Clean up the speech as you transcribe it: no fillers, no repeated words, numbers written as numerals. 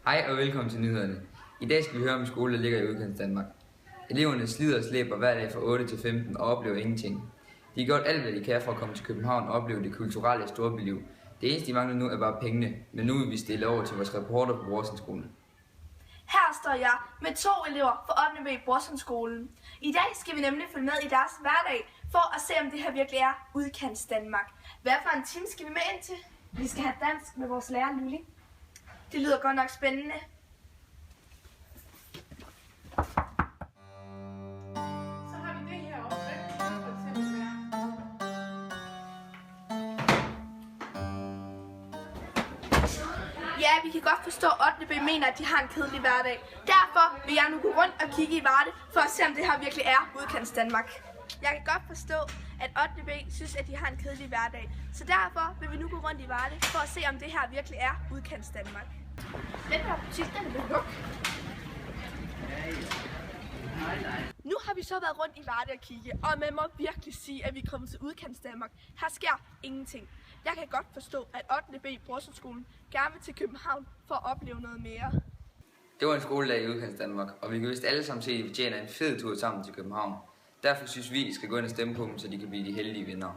Hej og velkommen til nyhederne. I dag skal vi høre om en skole, der ligger i udkants Danmark. Eleverne slider og slæber hver dag fra 8 til 15 og oplever ingenting. De har gjort alt, hvad de kan for at komme til København og opleve det kulturelle storbyliv. Det eneste, de mangler nu, er bare pengene, men nu vil vi stille over til vores reporter på Brorsonskolen. Her står jeg med 2 elever fra 8. B i Brorsonskolen. I dag skal vi nemlig følge med i deres hverdag for at se, om det her virkelig er udkants Danmark. Hvad for en time skal vi med ind til? Vi skal have dansk med vores lærer Lully. Det lyder godt nok spændende. Så har vi det her også. Hvad kan det for eksempel være? Ja, vi kan godt forstå, at 8. B mener, at de har en kedelig hverdag. Derfor vil jeg nu gå rundt og kigge i Varde for at se, om det her virkelig er udkants Danmark. Jeg kan godt forstå, at 8. B synes, at de har en kedelig hverdag. Så derfor vil vi nu gå rundt i Varde for at se, om det her virkelig er udkants Danmark. Den her butik, den er lukket. Nu har vi så været rundt i Varde og kigge, og man må virkelig sige, at vi er kommet til udkants Danmark. Her sker ingenting. Jeg kan godt forstå, at 8. B i Brorsonskolen gerne vil til København for at opleve noget mere. Det var en skoledag i udkants Danmark, og vi kan vist alle sammen se, at vi tjener en fed tur sammen til København. Derfor synes vi, I skal gå ind og stemme på dem, så de kan blive de heldige vindere.